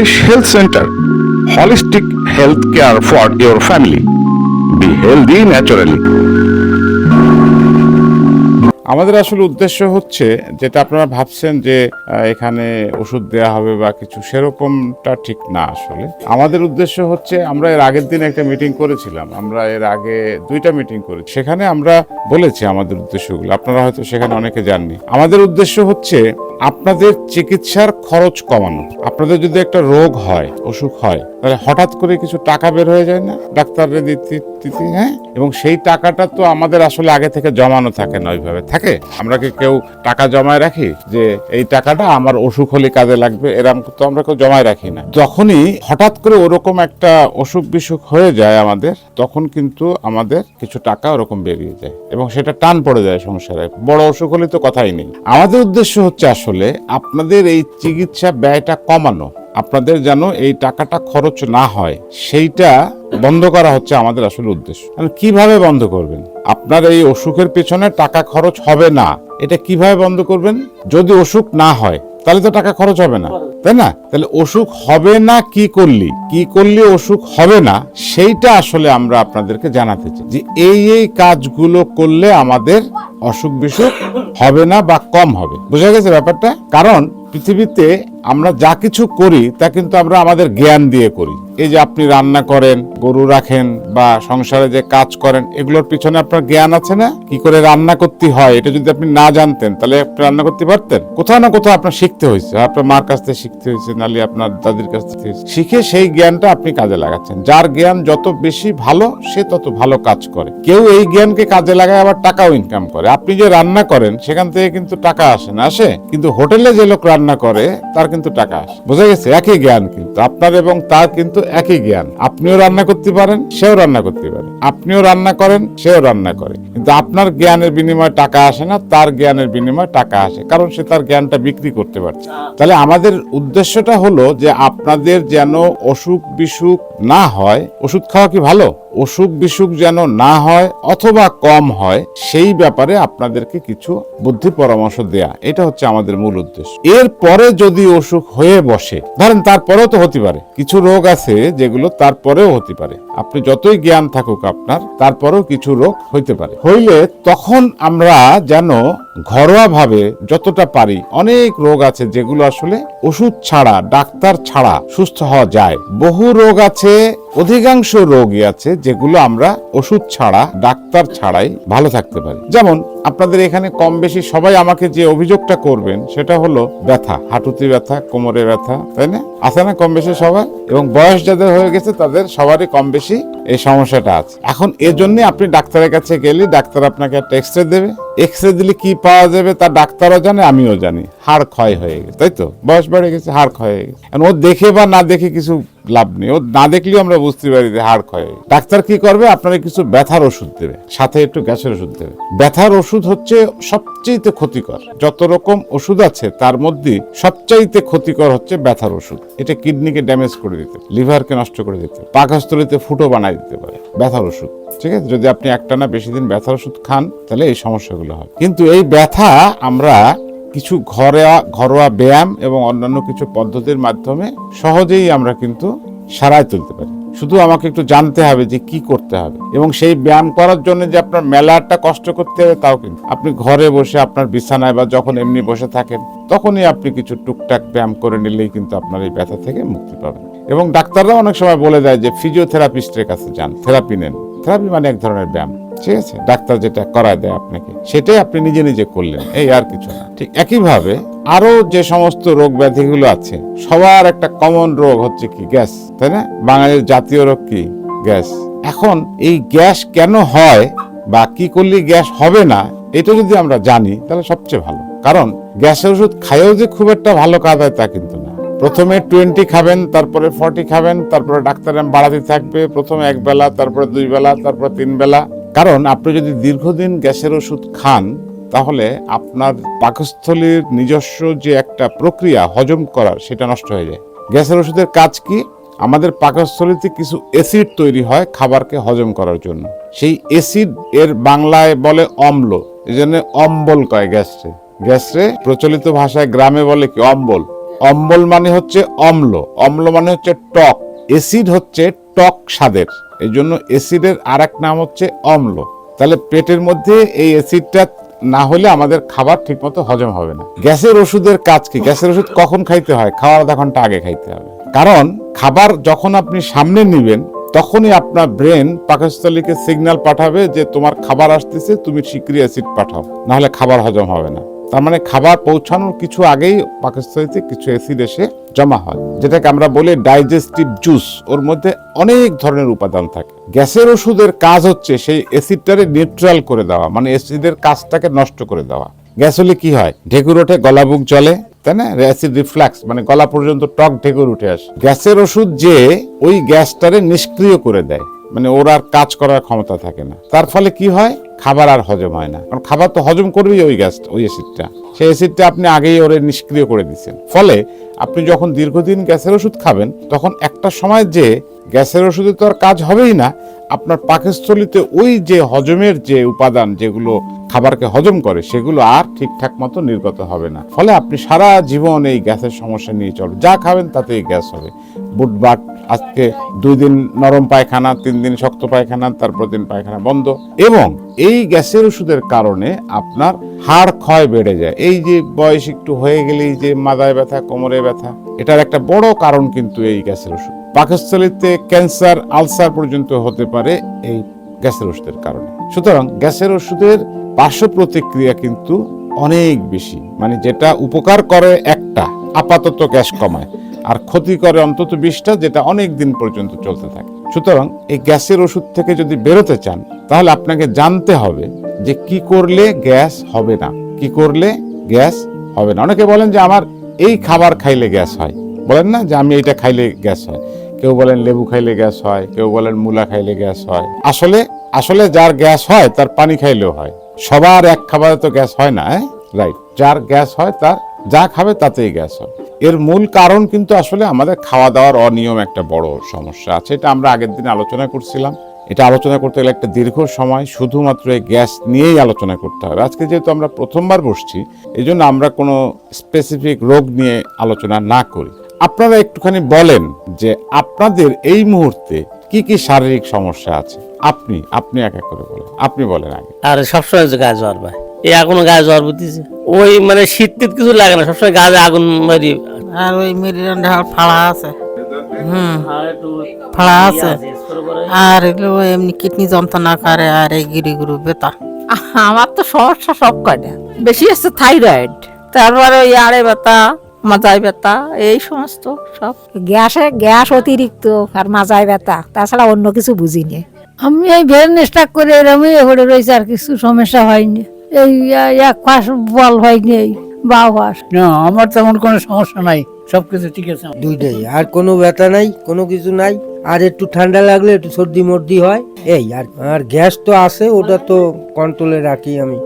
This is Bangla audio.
Nourish Health Center. Holistic health care for your family. Be healthy naturally. আমাদের আসলে উদ্দেশ্য হচ্ছে যেটা আপনারা ভাবছেন যে এখানে ওষুধ দেয়া হবে বা কিছু, সেরকমটা ঠিক না। আসলে আমাদের উদ্দেশ্য হচ্ছে, আমরা এর আগের দিন একটা মিটিং করেছিলাম, আমরা এর আগে 2টা মিটিং করেছি, সেখানে আমরা বলেছি আমাদের উদ্দেশ্যগুলো, আপনারা হয়তো সেখানে অনেকে জাননি। আমাদের উদ্দেশ্য হচ্ছে আপনাদের চিকিৎসার খরচ কমানো। আপনাদের যদি একটা রোগ হয়, অসুখ হয়, তাহলে হঠাৎ করে কিছু টাকা বের হয়ে যায় না ডাক্তারের দিতে, হ্যাঁ? এবং সেই টাকাটা তো আমাদের আসলে আগে থেকে জমানো থাকে না, ওইভাবে থাকে। আমরা কি কেউ টাকা জমায় রাখি যে এই টাকাটা আমার অসুখ হলে কাজে লাগবে? এরকম তো আমরা কেউ জমায় রাখি না। যখনই হঠাৎ করে ওরকম একটা অসুখ বিসুখ হয়ে যায় আমাদের, তখন কিন্তু আমাদের কিছু টাকা ওরকম বেরিয়ে যায় এবং সেটা টান পড়ে যায় সংসারে। বড় অসুখ হলে তো কথাই নেই। আমাদের উদ্দেশ্য হচ্ছে আসলে আপনাদের এই চিকিৎসা ব্যয়টা কমানো, আপনাদের যেন এই টাকাটা খরচ না হয়, সেইটা বন্ধ করা হচ্ছে আমাদের আসলে উদ্দেশ্য। কিভাবে বন্ধ করবেন? আপনার এই অসুখের পেছনে টাকা খরচ হবে না, এটা কিভাবে বন্ধ করবেন? যদি অসুখ না হয় তাহলে তো টাকা খরচ হবে না, তাই না? তাহলে অসুখ হবে না কি করলে অসুখ হবে না, সেইটা আসলে আমরা আপনাদেরকে জানাতে চাই যে এই কাজগুলো করলে আমাদের অসুখ বিসুখ হবে না বা কম হবে। বোঝা গেছে ব্যাপারটা? কারণ পৃথিবীতে আমরা যা কিছু করি তা কিন্তু আমরা আমাদের জ্ঞান দিয়ে করি। এই যে আপনি রান্না করেন, গরু রাখেন বা সংসারে যে কাজ করেন, এগুলোর পিছনে আপনার জ্ঞান আছে না? কি করে রান্না করতে হয়, এটা যদি আপনি না জানতেন তাহলে আপনি রান্না করতে পারতেন? কোথাও না কোথাও আপনার শিখতে হয়েছে, আপনার মার কাছ থেকে শিখতে হয়েছে, নাহলে আপনার দাদির কাছ থেকে শিখে সেই জ্ঞানটা আপনি কাজে লাগাচ্ছেন। যার জ্ঞান যত বেশি ভালো, সে তত ভালো কাজ করে। কেউ এই জ্ঞানকে কাজে লাগায় আবার টাকাও ইনকাম করে। আপনি যে রান্না করেন সেখান থেকে কিন্তু টাকা আসে না? আসে। কিন্তু হোটেলে যে লোক রান্না করে তার কিন্তু টাকা আসে। বোঝা গেছে? একই জ্ঞান কিন্তু আপনার এবং তার কিন্তু একই জ্ঞান। আপনিও রান্না করতে পারেন, সেও রান্না করতে পারে। আপনিও রান্না করেন, সেও রান্না করে। কিন্তু আপনার জ্ঞানের বিনিময়ে টাকা আসে না, তার জ্ঞানের বিনিময়ে টাকা আসে, কারণ সে তার জ্ঞানটা বিক্রি করতে পারছে। তাহলে আমাদের উদ্দেশ্যটা হলো যে আপনাদের যেন অসুখ বিসুখ না হয়। ওষুধ খাওয়া কি ভালো? অসুখ বিসুখ যেন না হয় অথবা কম হয়, সেই ব্যাপারে আপনাদেরকে কিছু বুদ্ধি পরামর্শ দেয়া, এটা হচ্ছে আমাদের মূল উদ্দেশ্য। এরপরে যদি অসুখ হয়ে বসে, ধরেন তারপরেও তো হতে পারে, কিছু রোগ আছে যেগুলো তারপরেও হতে পারে। আপনি যতই জ্ঞান থাকুক আপনার, তারপরেও কিছু রোগ হইতে পারে। হইলে তখন আমরা যেন ঘরোয়া ভাবে যতটা পারি, অনেক রোগ আছে যেগুলো আসলে ওষুধ ছাড়া, ডাক্তার ছাড়া সুস্থ হওয়া যায়। বহু রোগ আছে, অধিকাংশ রোগই আছে যেগুলো আমরা ওষুধ ছাড়া, ডাক্তার ছাড়াই ভালো থাকতে পারি। যেমন আপনাদের এখানে কম বেশি সবাই আমাকে যে অভিযোগটা করবেন সেটা হলো ব্যথা, হাঁটুতে ব্যথা, কোমরে ব্যথা, তাই না? আছে না কম বেশি সবার? এবং বয়স যাদের হয়ে গেছে তাদের সবারই কম বেশি এই সমস্যাটা আছে। এখন এজন্য আপনি ডাক্তারের কাছে গেলে ডাক্তার আপনাকে একটা এক্সরে দেবে। এক্সরে দিলে কি পাওয়া যাবে তা ডাক্তারও জানে, আমিও জানি। হাড় ক্ষয় হয়ে গেছে, তাই তো? বয়স বেড়ে গেছে, হাড় ক্ষয় হয়ে গেছে। ও দেখে বা না দেখে কিছু লাভ নেই, ও না দেখলেও আমরা বুঝতে পারি যে হাড় ক্ষয় হয়ে গেছে। ডাক্তার কি করবে? আপনারা কিছু ব্যথার ওষুধ দেবে, সাথে একটু গ্যাসের ওষুধ দেবে। ব্যথার ওষুধ হচ্ছে সবচেয়ে ক্ষতিকর। যত রকম ওষুধ আছে তার মধ্যে সবচাইতে ক্ষতিকর হচ্ছে ব্যথার ওষুধ। এটা কিডনিকে ড্যামেজ করে দিতে, লিভারকে নষ্ট করে দিতে, পাকস্থলীতে ফুটো বানাই দিতে পারে ব্যথার ওষুধ। ঠিক আছে? যদি আপনি একটানা বেশি দিন ব্যথার ওষুধ খান তাহলে এই সমস্যাগুলো হয়। কিন্তু এই ব্যথা আমরা কিছু ঘরোয়া ব্যায়াম এবং অন্যান্য কিছু পদ্ধতির মাধ্যমে সহজেই আমরা কিন্তু সারায় তুলতে পারি। শুধু আমাকে একটু জানতে হবে যে কি করতে হবে, এবং সেই ব্যায়াম করার জন্য যে আপনার মেলাটা কষ্ট করতে হবে তাও কিন্তু আপনি ঘরে বসে আপনার বিছানায় বা যখন এমনি বসে থাকেন তখনই আপনি কিছু টুকটাক ব্যায়াম করে নিলেই কিন্তু আপনার এই ব্যথা থেকে মুক্তি পাবেন। এবং ডাক্তাররা অনেক সময় বলে দেয় যে ফিজিওথেরাপিস্টের কাছে যান, থেরাপি নেন। থেরাপি মানে এক ধরনের ব্যায়াম, ঠিক আছে? ডাক্তার যেটা করায় দেয় আপনাকে সেটাই আপনি নিজে নিজে করলেন, এই আর কিছু না। ঠিক একইভাবে আরো যে সমস্ত রোগ ব্যাধিগুলো আছে, সবার একটা কমন রোগ হচ্ছে কি? গ্যাস, তাই না? বাঙালির জাতীয় রোগ কি? গ্যাস। এখন এই গ্যাস কেন হয় বা কি করলে গ্যাস হবে না, এটা যদি আমরা জানি তাহলে সবচেয়ে ভালো। কারণ গ্যাসের ওষুধ খাইয়েও যে খুব একটা ভালো কাজ হয় তা কিন্তু না। প্রথমে 20 খাবেন, তারপরে 40 খাবেন, তারপরে ডাক্তার বাড়াতে থাকবে। প্রথমে 1 বেলা, তারপরে 2 বেলা, তারপরে 3 বেলা। কারণ আপনি যদি দীর্ঘদিন গ্যাসের ওষুধ খান তাহলে আপনার পাকস্থলীর নিজস্ব যে একটা প্রক্রিয়া হজম করার, সেটা নষ্ট হয়ে যায়। গ্যাসের ওষুধের কাজ কি? আমাদের পাকস্থলীতে কিছু অ্যাসিড তৈরি হয় খাবারকে হজম করার জন্য। সেই অ্যাসিড এর বাংলায় বলে অম্ল, এই জন্য অম্বল কয় গ্যাসে। প্রচলিত ভাষায় গ্রামে বলে কি? অম্বল। অম্বল মানে হচ্ছে অম্ল, অম্ল মানে হচ্ছে টক, অ্যাসিড হচ্ছে টক স্বাদের, এই জন্য অ্যাসিডের আর এক নাম হচ্ছে অম্ল। তাহলে পেটের মধ্যে এই অ্যাসিডটা না হলে আমাদের খাবার ঠিকমতো হজম হবে না। গ্যাসের ওষুধের কাজ কি? গ্যাসের ওষুধ কখন খাইতে হয়? খাওয়ার আধা ঘন্টা আগে খাইতে হবে। কারণ খাবার যখন আপনি সামনে নিবেন তখনই আপনার ব্রেন পাকস্থলীকে সিগন্যাল পাঠাবে যে তোমার খাবার আসতেছে, তুমি শীঘ্রই অ্যাসিড পাঠাও, না হলে খাবার হজম হবে না। তার মানে খাবার পৌঁছানোর কিছু আগেই পাকস্থলীতে কিছু অ্যাসিড এসে জমা হয়, যেটাকে আমরা বলি ডাইজেস্টিভ জুস। ওর মধ্যে অনেক ধরনের উপাদান থাকে। গ্যাসের ওষুধের কাজ হচ্ছে সেই অ্যাসিডটারে নিউট্রাল করে দেওয়া, মানে অ্যাসিডের কাজটাকে নষ্ট করে দেওয়া। গ্যাস হলে কি হয়? ঢেকুর ওঠে, গলা বুক জ্বলে, তাই না? অ্যাসিড রিফ্লাক্স মানে গলা পর্যন্ত টক ঢেকুর উঠে আসে। গ্যাসের ওষুধ যে ওই গ্যাসটারে নিষ্ক্রিয় করে দেয়, মানে ওর আর কাজ করার ক্ষমতা থাকে না। তার ফলে কি হয়? খাবার আর হজম হয় না, কারণ খাবার তো হজম করবেই ওই গ্যাস, ওই অ্যাসিডটা। সেই অ্যাসিডটা আপনি আগেই ওরে নিষ্ক্রিয় করে দিচ্ছেন। ফলে আপনি যখন দীর্ঘদিন গ্যাসের ওষুধ খাবেন তখন একটা সময় যে গ্যাসের ওষুধে তো আর কাজ হবেই না, আপনার পাকস্থলীতে ওই যে হজমের যে উপাদান যেগুলো খাবারকে হজম করে সেগুলো আর ঠিকঠাক মতো নির্গত হবে না। ফলে আপনি সারা জীবন এই গ্যাসের সমস্যা নিয়ে চলবেন, যা খাবেন তাতেই গ্যাস হবে। বুটবাট আজকে 2 দিন নরম পায়খানা, 3 দিন শক্ত পায়খানা, তারপর দিন পায়খানা বন্ধ। এবং এই গ্যাসের ওষুধের কারণে আপনার হাড় ক্ষয় বেড়ে যায়। এই যে বয়স একটু হয়ে গেলেই যে মাথায় ব্যথা, কোমরে ব্যথা, এটার একটা বড় কারণ কিন্তু এই গ্যাসের ওষুধ। পাকস্থলীতে ক্যান্সার, আলসার পর্যন্ত হতে পারে এই গ্যাসের ওষুধের কারণে। সুতরাং গ্যাসের ওষুধের পার্শ্ব প্রতিক্রিয়া কিন্তু অনেক বেশি, মানে যেটা উপকার করে একটা, আপাতত গ্যাস কমায়, আর ক্ষতি করে অন্তত 20টা, যেটা অনেক দিন পর্যন্ত চলতে থাকে। সুতরাং এই গ্যাসের ওষুধ থেকে যদি বেরোতে চান তাহলে আপনাকে জানতে হবে যে কি করলে গ্যাস হবে না, কি করলে গ্যাস হবে না। অনেকে বলেন যে আমার এই খাবার খাইলে গ্যাস হয়, বলেন না যে আমি এইটা খাইলে গ্যাস হয়। কেউ বলেন লেবু খাইলে গ্যাস হয়, কেউ বলেন মূলা খাইলে গ্যাস হয়। আসলে যার গ্যাস হয় তার পানি খাইলেও হয়। সবার এক খাবারে তো গ্যাস হয় না, রাইট? যার গ্যাস হয় তার যা খাবে তাতেই গ্যাস হয়। এর মূল কারণ কিন্তু আসলে আমাদের খাওয়া দাওয়ার অনিয়ম একটা বড় সমস্যা আছে। এটা আমরা আগের দিন আলোচনা করছিলাম। এটা আলোচনা করতে গেলে একটা দীর্ঘ সময়, শুধুমাত্র এই গ্যাস নিয়েই আলোচনা করতে হবে। আজকে যেহেতু আমরা প্রথমবার বসছি, এই জন্য আমরা কোনো স্পেসিফিক রোগ নিয়ে আলোচনা না করি। আপনারা একটুখানি বলেন যে আপনাদের এই মুহূর্তে কি কি শারীরিক সমস্যা আছে। আপনি এক এক করে বলেন, আপনি বলেন আগে। আর সবসময় যে গায়ে জ্বর ভাই, এই এখনো গায়ে জ্বর বুঝতেছে, ওই মানে শীত টিত কিছু লাগে না, সবসময় গায়ে আগুন মারি। আর ওই মেরুদণ্ডে ফাড়া আছে, ফাড়া আছে, আর এগুলো এমনি কিডনি যন্ত্রণা করে, আর এই গিরি গুরু ব্যথা। আমার তো সমস্যা সব কয়টা, বেশি আছে থাইরয়েড, তারপরে ওই আড়ে ব্যথা, মাজায় ব্যথা, এই সমস্ত সব। গ্যাস অতিরিক্ত আর মাজায় ব্যথা, তাছাড়া অন্য কিছু বুঝিনি। আমি এই ভেন স্টাক করে এরমই হয়ে রয়েছে, আর কিছু সমস্যা হয়নি। এই এক পাশ বল হয়নি, এই বাউ পাশ। না, আমার তেমন কোনো সমস্যা নাই, সবকিছু ঠিক আছে। দুইটাই, আর কোনো ব্যথা নাই, কোনো কিছু নাই। আর একটু ঠান্ডা লাগলে একটু সর্দি মর্দি হয়, এই আর গ্যাস তো আছে, ওটা তো কন্ট্রোলে রাখি আমি।